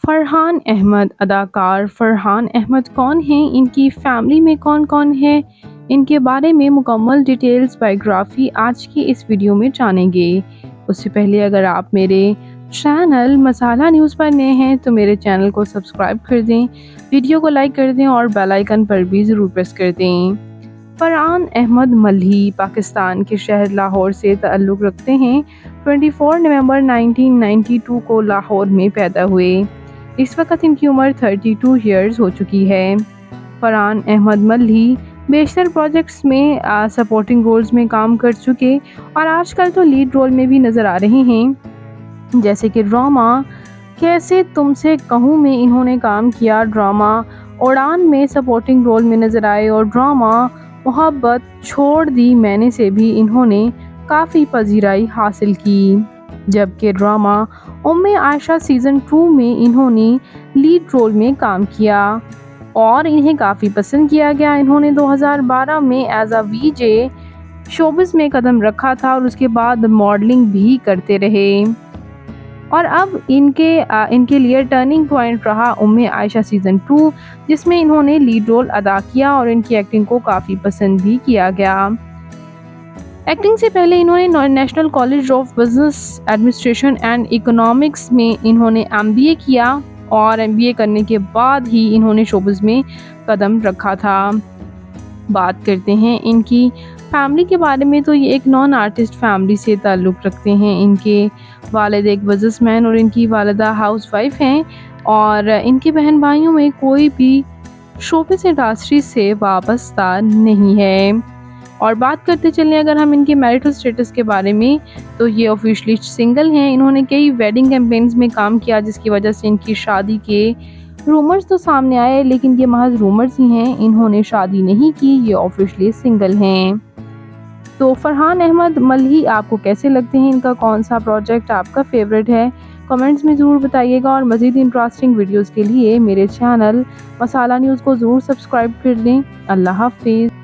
फरहान अहमद अदाकार फरहान अहमद कौन हैं, इनकी फैमिली में कौन कौन है, इनके बारे में मुकम्मल डिटेल्स बायोग्राफी आज की इस वीडियो में जानेंगे। उससे पहले अगर आप मेरे चैनल मसाला न्यूज़ पर नए हैं तो मेरे चैनल को सब्सक्राइब कर दें, वीडियो को लाइक कर दें और बेल आइकन पर भी ज़रूर प्रेस कर दें। फरहान अहमद मल्ही पाकिस्तान के शहर लाहौर से ताल्लुक़ रखते हैं। 24 नवंबर 1992 को लाहौर में पैदा हुए। इस वक्त इनकी उम्र 32 ईयर्स हो चुकी है। फरहान अहमद मल्ही बेशतर प्रोजेक्ट्स में सपोर्टिंग रोल्स में काम कर चुके और आजकल तो लीड रोल में भी नज़र आ रहे हैं, जैसे कि ड्रामा कैसे तुमसे कहूँ में इन्होंने काम किया, ड्रामा उड़ान में सपोर्टिंग रोल में नज़र आए और ड्रामा मोहब्बत छोड़ दी मैंने से भी इन्होंने काफ़ी पजीराई हासिल की। जबकि ड्रामा उम्मे आयशा सीज़न 2 में इन्होंने लीड रोल में काम किया और इन्हें काफ़ी पसंद किया गया। इन्होंने 2012 में एज अ वीजे शोबिज़ में कदम रखा था और उसके बाद मॉडलिंग भी करते रहे और अब इनके लिए टर्निंग पॉइंट रहा उम्मे आयशा सीज़न 2, जिसमें इन्होंने लीड रोल अदा किया और इनकी एक्टिंग को काफ़ी पसंद भी किया गया। एक्टिंग से पहले इन्होंने national college of business administration and economics में इन्होंने MBA किया और MBA करने के बाद ही इन्होंने शोबिज़ में कदम रखा था। बात करते हैं इनकी फैमिली के बारे में, तो ये एक नॉन आर्टिस्ट फैमिली से ताल्लुक़ रखते हैं। इनके वालिद एक बिजनेसमैन और इनकी वालिदा हाउसवाइफ हैं और इनके बहन भाइयों में कोई भी शोबिज़ इंडस्ट्री से वाबस्ता नहीं है। और बात करते चलें अगर हम इनके मैरिटल स्टेटस के बारे में, तो ये ऑफिशियली सिंगल हैं। इन्होंने कई वेडिंग कैंपेन्स में काम किया जिसकी वजह से इनकी शादी के रूमर्स तो सामने आए, लेकिन ये महज रूमर्स ही हैं, इन्होंने शादी नहीं की, ये ऑफिशियली सिंगल हैं। तो फरहान अहमद मल्ही आपको कैसे लगते हैं, इनका कौन सा प्रोजेक्ट आपका फेवरेट है, कमेंट्स में ज़रूर बताइएगा। और मज़ीद इंटरेस्टिंग वीडियोज़ के लिए मेरे चैनल मसाला न्यूज़ को ज़रूर सब्सक्राइब कर दें। अल्लाह हाफिज़।